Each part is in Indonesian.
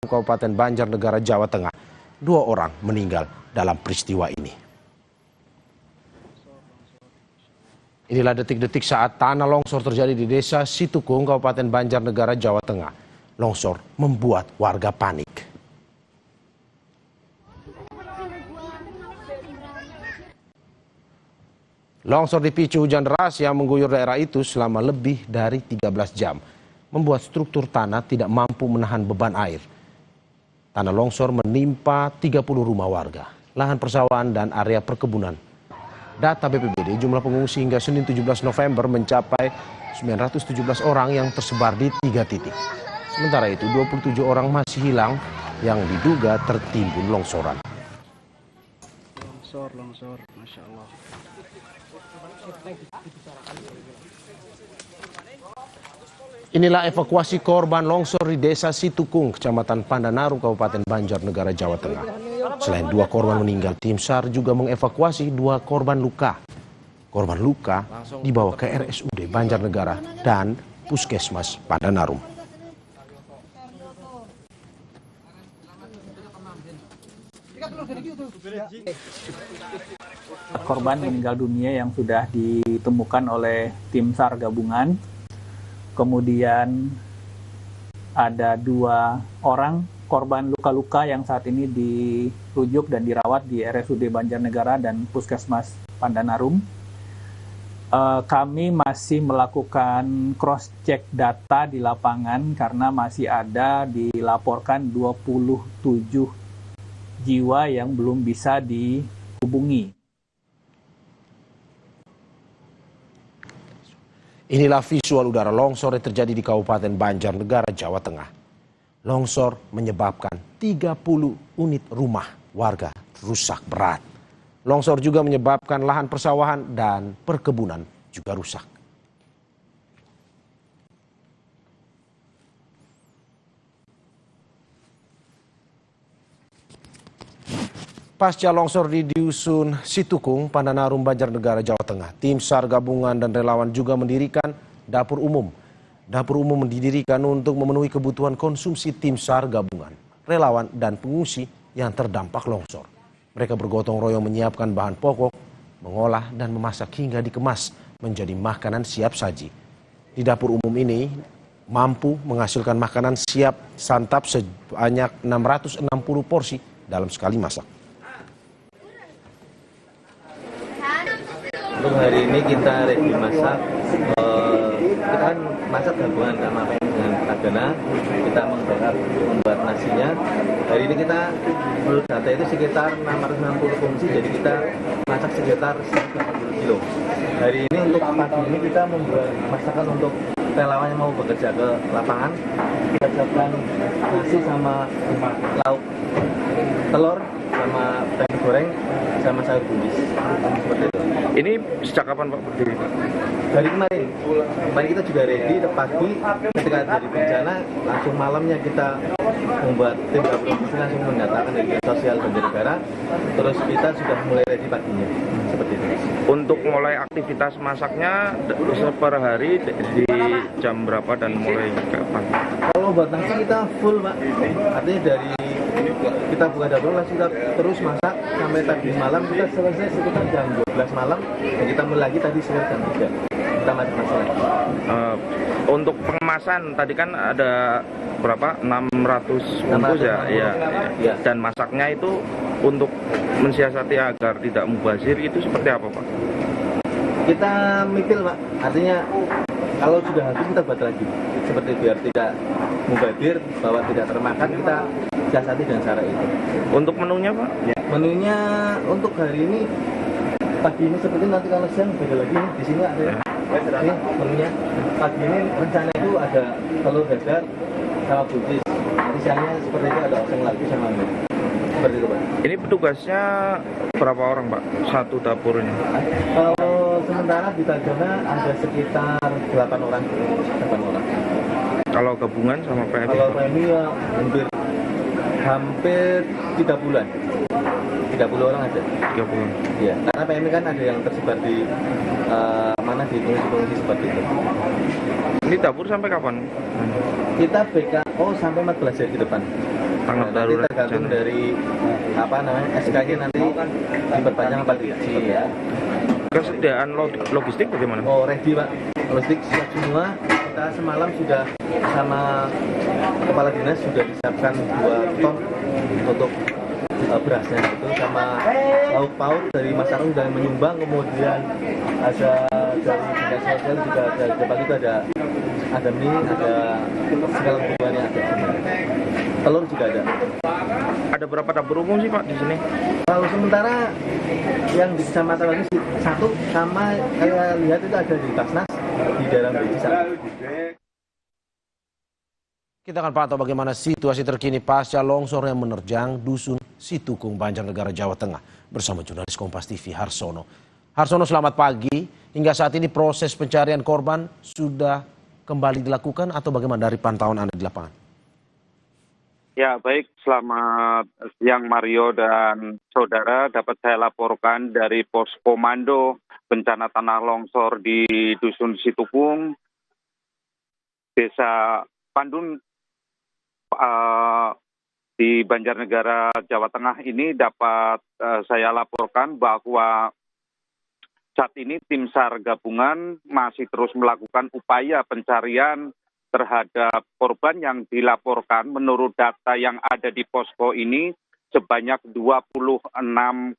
Kabupaten Banjarnegara, Jawa Tengah. 2 orang meninggal dalam peristiwa ini. Inilah detik-detik saat tanah longsor terjadi di Desa Situkung, Kabupaten Banjarnegara, Jawa Tengah. Longsor membuat warga panik. Longsor dipicu hujan deras yang mengguyur daerah itu selama lebih dari 13 jam. Membuat struktur tanah tidak mampu menahan beban air. Tanah longsor menimpa 30 rumah warga, lahan persawahan dan area perkebunan. Data BPBD, jumlah pengungsi hingga Senin 17 November mencapai 917 orang yang tersebar di 3 titik. Sementara itu 27 orang masih hilang yang diduga tertimbun longsoran. Longsor, Masya Allah. Inilah evakuasi korban longsor di Desa Situkung, Kecamatan Pandanarum, Kabupaten Banjarnegara, Jawa Tengah. Selain 2 korban meninggal, tim SAR juga mengevakuasi 2 korban luka. Korban luka dibawa ke RSUD Banjarnegara dan Puskesmas Pandanarum. Korban meninggal dunia yang sudah ditemukan oleh tim SAR gabungan. Kemudian ada 2 orang korban luka-luka yang saat ini dirujuk dan dirawat di RSUD Banjarnegara dan Puskesmas Pandanarum. Kami masih melakukan cross-check data di lapangan karena masih ada dilaporkan 27 jiwa yang belum bisa dihubungi. Inilah visual udara longsor yang terjadi di Kabupaten Banjarnegara, Jawa Tengah. Longsor menyebabkan 30 unit rumah warga rusak berat. Longsor juga menyebabkan lahan persawahan dan perkebunan juga rusak. Pasca longsor di Dusun Situkung, Pandanarum, Banjarnegara, Jawa Tengah, tim SAR gabungan dan relawan juga mendirikan dapur umum. Dapur umum didirikan untuk memenuhi kebutuhan konsumsi tim SAR gabungan, relawan dan pengungsi yang terdampak longsor. Mereka bergotong royong menyiapkan bahan pokok, mengolah dan memasak hingga dikemas menjadi makanan siap saji. Di dapur umum ini mampu menghasilkan makanan siap santap sebanyak 660 porsi dalam sekali masak. Untuk hari ini kita ready masak, kita kan masak gabungan sama dengan Tagana, kita membuat nasinya. Hari ini kita menurut data itu sekitar 660 fungsi, jadi kita masak sekitar 180 kilo. Hari ini untuk pagi ini kita membuat masakan untuk relawan yang mau bekerja ke lapangan. Kita siapkan nasi sama lauk telur, sama tempe goreng, sama sayur buncis. Seperti itu. Ini sejak kapan Pak berdiri? Dari kemarin. Kemarin kita juga ready, pagi ketika dari bencana, langsung malamnya kita membuat tim gabungan langsung mendatangkan dari sosial Banjarnegara. Terus kita sudah mulai ready paginya. Seperti itu. Untuk mulai aktivitas masaknya per hari di jam berapa dan mulai kapan? Kalau buat nasi kita full Pak. Artinya dari kita buka dapur langsung kita terus masak sampai tadi malam, kita selesai sekitar jam 12 malam dan kita mulai lagi tadi sekitar jam 3 kita masak lagi. Untuk pengemasan tadi kan ada berapa? 600 bungkus ya? Ya. Dan masaknya itu untuk mensiasati agar tidak mubazir itu seperti apa Pak? Kita mipil Pak, artinya kalau sudah habis kita buat lagi seperti biar tidak mubazir, bahwa tidak termakan, kita siasati dengan cara itu. Untuk menunya Pak? Ya. Menunya untuk hari ini pagi ini seperti nanti kalau siang beda lagi nih. Di sini ada ini menunya. Pagi ini rencana itu ada telur dadar sama buncis. Nanti siangnya seperti itu ada oseng lagi sama mie. Seperti itu Pak. Ini petugasnya berapa orang Pak? Satu dapur ini? Kalau sementara di Tagana ada sekitar 8 orang. 8 orang. Kalau gabungan sama PMI? Kalau PMI ya hampir 3 bulan. 30 orang ada. 30. Iya, karena PMI kan ada yang tersebar di mana di pengungsi seperti itu. Ini dapur sampai kapan? Kita BKO sampai 14 hari ke depan. Tanggap Nanti darurat tergantung bencana. dari SK-nya nanti diperpanjang apa tidak sih ya. Kesediaan logistik bagaimana? Oh, ready Pak, logistik siap semua. Kita semalam sudah sama kepala dinas sudah disiapkan 2 ton untuk berasnya itu, sama lauk pauk dari masyarakat sudah menyumbang, kemudian ada dari dinas sosial juga ada, depan itu ada mie, ada segala kebutuhannya ada semua. Telur juga ada. Ada berapa dapur umum sih Pak di sini? Kalau sementara yang di kecamatan lagi satu, sama saya lihat itu ada di Basnas di daerah Beji. Kita akan pantau bagaimana situasi terkini pasca longsor yang menerjang dusun Situkung, Banjarnegara, Jawa Tengah bersama jurnalis Kompas TV Harsono. Harsono, selamat pagi. Hingga saat ini proses pencarian korban sudah kembali dilakukan atau bagaimana dari pantauan Anda di lapangan? Ya, baik. Selamat siang Mario dan saudara. Dapat saya laporkan dari pos komando bencana tanah longsor di Dusun Situkung, Desa Pandun, di Banjarnegara, Jawa Tengah ini dapat saya laporkan bahwa saat ini tim SAR gabungan masih terus melakukan upaya pencarian terhadap korban yang dilaporkan. Menurut data yang ada di posko ini sebanyak 26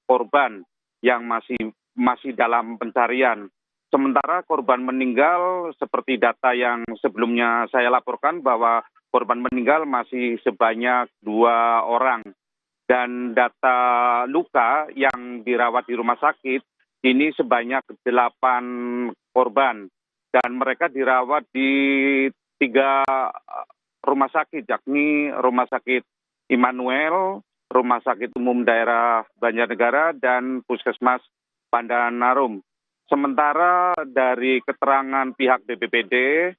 korban yang masih dalam pencarian. Sementara korban meninggal seperti data yang sebelumnya saya laporkan bahwa korban meninggal masih sebanyak 2 orang. Dan data luka yang dirawat di rumah sakit ini sebanyak 8 korban. Dan mereka dirawat di 3 rumah sakit, yakni Rumah Sakit Immanuel, Rumah Sakit Umum Daerah Banjarnegara, dan Puskesmas Pandanarum. Sementara dari keterangan pihak BPBD,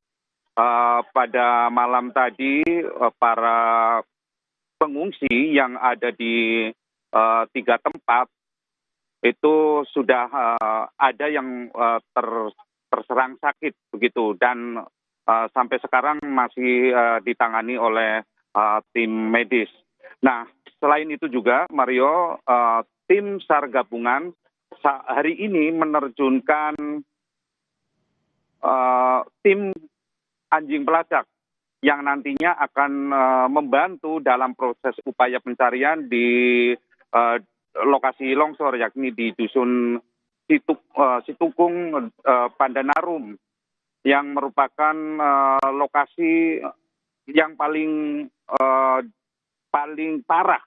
pada malam tadi para pengungsi yang ada di 3 tempat itu sudah ada yang terserang sakit begitu, dan sampai sekarang masih ditangani oleh tim medis. Nah, selain itu juga Mario, tim SAR gabungan hari ini menerjunkan tim anjing pelacak yang nantinya akan membantu dalam proses upaya pencarian di lokasi longsor, yakni di Dusun Situkung, Pandanarum, yang merupakan lokasi yang paling parah.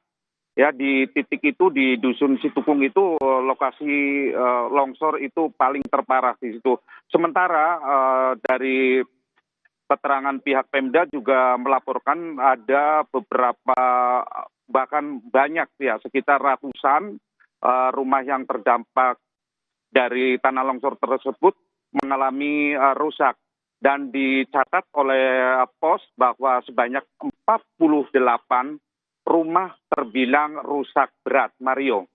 Ya, di titik itu di Dusun Situkung itu lokasi longsor itu paling terparah di situ. Sementara dari keterangan pihak Pemda juga melaporkan ada beberapa, bahkan banyak ya, sekitar ratusan rumah yang terdampak dari tanah longsor tersebut mengalami rusak. Dan dicatat oleh pos bahwa sebanyak 48 rumah terbilang rusak berat, Mario.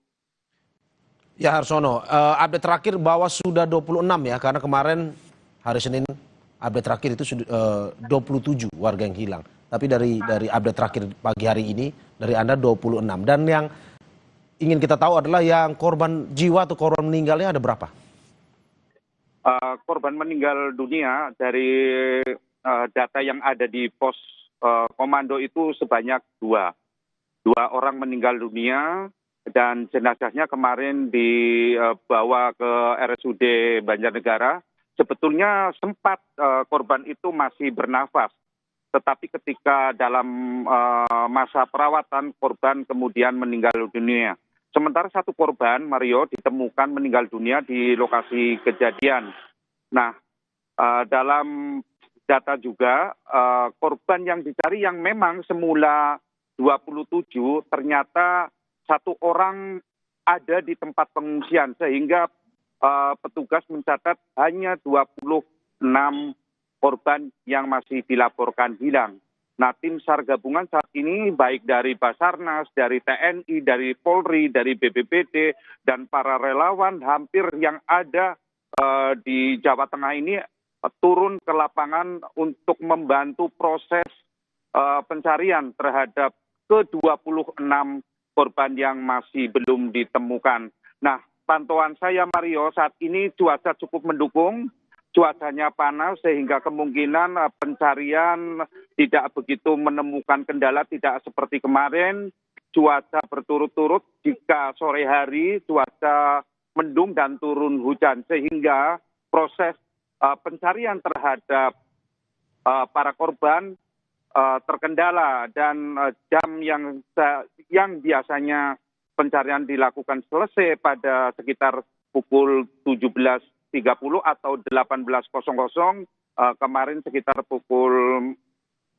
Ya Harsono, update terakhir bahwa sudah 26 ya, karena kemarin hari Senin update terakhir itu sudah 27 warga yang hilang. Tapi dari update terakhir pagi hari ini dari Anda 26. Dan yang ingin kita tahu adalah yang korban jiwa atau korban meninggalnya ada berapa? Korban meninggal dunia dari data yang ada di pos komando itu sebanyak 2 orang meninggal dunia, dan jenazahnya kemarin dibawa ke RSUD Banjarnegara. Sebetulnya sempat korban itu masih bernafas, tetapi ketika dalam masa perawatan korban kemudian meninggal dunia. Sementara 1 korban, Mario, ditemukan meninggal dunia di lokasi kejadian. Nah, dalam data juga korban yang dicari yang memang semula 27, ternyata 1 orang ada di tempat pengungsian, sehingga petugas mencatat hanya 26 korban yang masih dilaporkan hilang. Nah, tim SAR gabungan saat ini baik dari Basarnas, dari TNI, dari Polri, dari BPBD, dan para relawan hampir yang ada di Jawa Tengah ini turun ke lapangan untuk membantu proses pencarian terhadap ke-26 korban yang masih belum ditemukan. Nah, pantauan saya Mario, saat ini cuaca cukup mendukung, cuacanya panas sehingga kemungkinan pencarian tidak begitu menemukan kendala, tidak seperti kemarin, cuaca berturut-turut jika sore hari cuaca mendung dan turun hujan sehingga proses pencarian terhadap para korban terkendala dan jam yang biasanya pencarian dilakukan selesai pada sekitar pukul 17.30 atau 18.00 kemarin sekitar pukul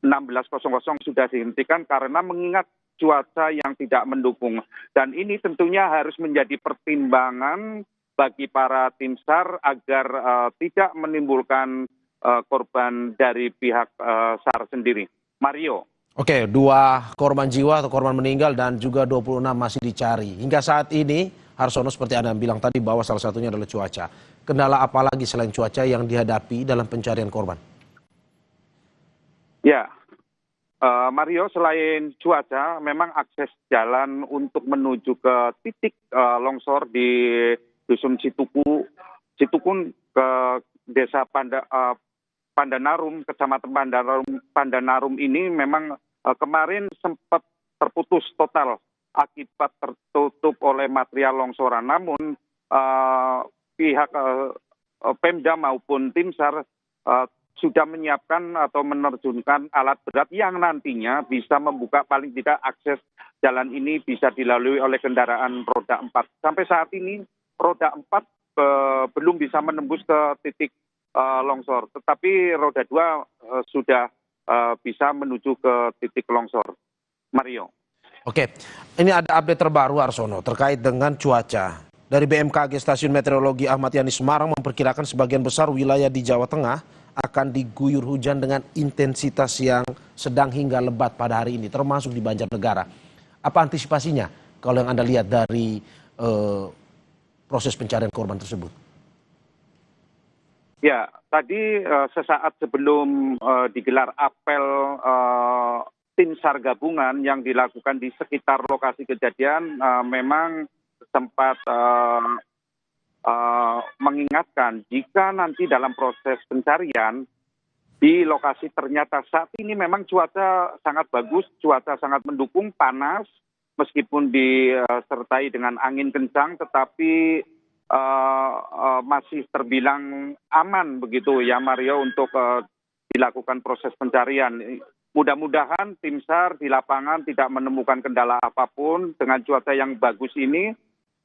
16.00 sudah dihentikan karena mengingat cuaca yang tidak mendukung. Dan ini tentunya harus menjadi pertimbangan bagi para tim SAR agar tidak menimbulkan korban dari pihak SAR sendiri. Mario. Oke, 2 korban jiwa atau korban meninggal dan juga 26 masih dicari. Hingga saat ini, Harsono seperti Anda bilang tadi bahwa salah satunya adalah cuaca. Kendala apa lagi selain cuaca yang dihadapi dalam pencarian korban? Ya, Mario, selain cuaca, memang akses jalan untuk menuju ke titik longsor di Dusun Situkun ke Desa Pandanarum, Kecamatan Pandanarum ini memang kemarin sempat terputus total akibat tertutup oleh material longsoran. Namun pihak Pemda maupun tim SAR sudah menyiapkan atau menerjunkan alat berat yang nantinya bisa membuka paling tidak akses jalan ini bisa dilalui oleh kendaraan roda 4. Sampai saat ini roda 4 belum bisa menembus ke titik longsor, tetapi roda 2 sudah bisa menuju ke titik longsor. Mario. Oke, ini ada update terbaru Harsono terkait dengan cuaca. Dari BMKG Stasiun Meteorologi Ahmad Yani Semarang memperkirakan sebagian besar wilayah di Jawa Tengah akan diguyur hujan dengan intensitas yang sedang hingga lebat pada hari ini, termasuk di Banjarnegara. Apa antisipasinya kalau yang Anda lihat dari proses pencarian korban tersebut? Ya, tadi sesaat sebelum digelar apel tim SAR gabungan yang dilakukan di sekitar lokasi kejadian memang sempat mengingatkan jika nanti dalam proses pencarian di lokasi ternyata saat ini memang cuaca sangat bagus, cuaca sangat mendukung, panas meskipun disertai dengan angin kencang tetapi masih terbilang aman begitu ya Mario untuk dilakukan proses pencarian. Mudah-mudahan tim SAR di lapangan tidak menemukan kendala apapun dengan cuaca yang bagus ini.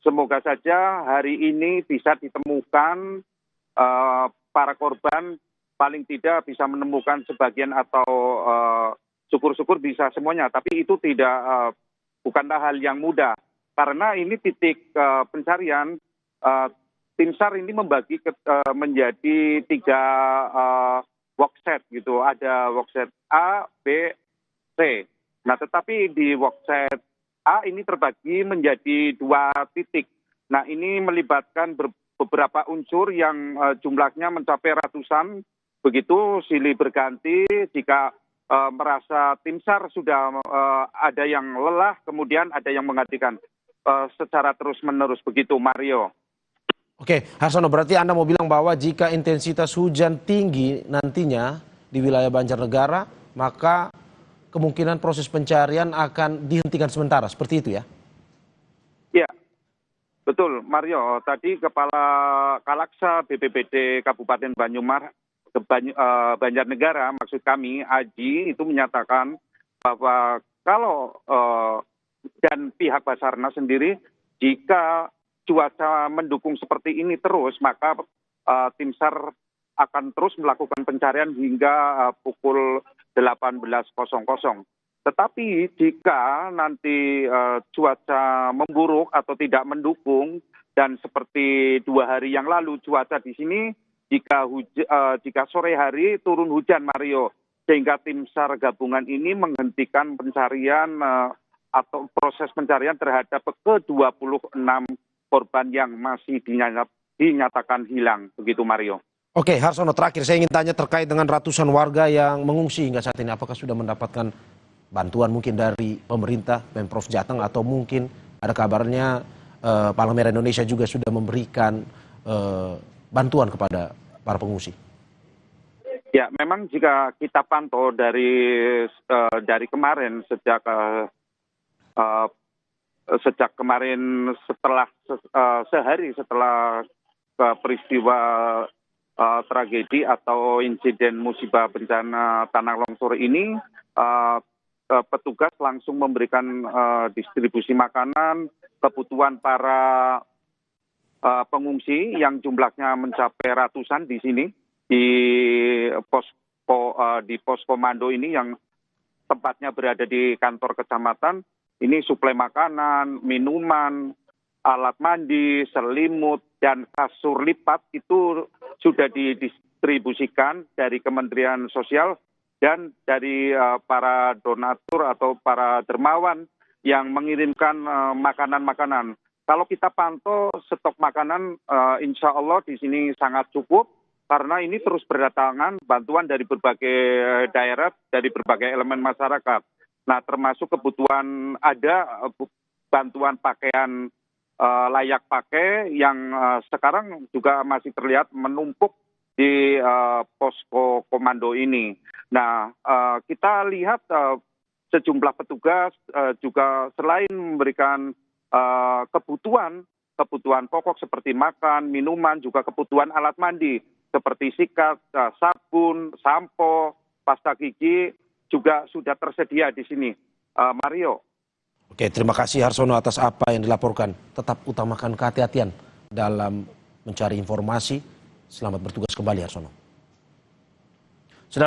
Semoga saja hari ini bisa ditemukan para korban, paling tidak bisa menemukan sebagian atau syukur-syukur bisa semuanya. Tapi itu bukanlah hal yang mudah karena ini titik pencarian. Tim SAR ini membagi menjadi 3 workset gitu. Ada workset A, B, C. Nah, tetapi di workset A ini terbagi menjadi 2 titik. Nah, ini melibatkan beberapa unsur yang jumlahnya mencapai ratusan. Begitu silih berganti jika merasa tim SAR sudah ada yang lelah, kemudian ada yang menggantikan secara terus-menerus begitu, Mario. Oke, Harsono, berarti Anda mau bilang bahwa jika intensitas hujan tinggi nantinya di wilayah Banjarnegara, maka kemungkinan proses pencarian akan dihentikan sementara, seperti itu ya? Ya, betul Mario. Tadi Kepala Kalaksa BPBD Kabupaten Banjarnegara, maksud kami Aji, itu menyatakan bahwa kalau dan pihak Basarnas sendiri, jika cuaca mendukung seperti ini terus, maka tim SAR akan terus melakukan pencarian hingga pukul 18.00. Tetapi jika nanti cuaca memburuk atau tidak mendukung, dan seperti 2 hari yang lalu cuaca di sini, jika sore hari turun hujan Mario, sehingga tim SAR gabungan ini menghentikan pencarian atau proses pencarian terhadap ke-26 korban yang masih dinyatakan hilang, begitu Mario. Oke, Harsono, terakhir saya ingin tanya terkait dengan ratusan warga yang mengungsi hingga saat ini. Apakah sudah mendapatkan bantuan mungkin dari pemerintah, Pemprov Jateng, atau mungkin ada kabarnya Palang Merah Indonesia juga sudah memberikan bantuan kepada para pengungsi? Ya, memang jika kita pantau dari kemarin sejak kemarin sehari setelah peristiwa tragedi atau insiden musibah bencana tanah longsor ini, petugas langsung memberikan distribusi makanan, kebutuhan para pengungsi yang jumlahnya mencapai ratusan di sini di pos komando ini yang tempatnya berada di kantor kecamatan. Ini suplai makanan, minuman, alat mandi, selimut, dan kasur lipat itu sudah didistribusikan dari Kementerian Sosial dan dari para donatur atau para dermawan yang mengirimkan makanan-makanan. Kalau kita pantau stok makanan, insya Allah di sini sangat cukup karena ini terus berdatangan bantuan dari berbagai daerah, dari berbagai elemen masyarakat. Nah, termasuk kebutuhan ada bantuan pakaian layak pakai yang sekarang juga masih terlihat menumpuk di posko komando ini. Nah, kita lihat sejumlah petugas juga selain memberikan kebutuhan pokok seperti makan, minuman, juga kebutuhan alat mandi seperti sikat, sabun, sampo, pasta gigi juga sudah tersedia di sini. Mario. Oke, terima kasih Harsono atas apa yang dilaporkan. Tetap utamakan kehati-hatian dalam mencari informasi. Selamat bertugas kembali Harsono.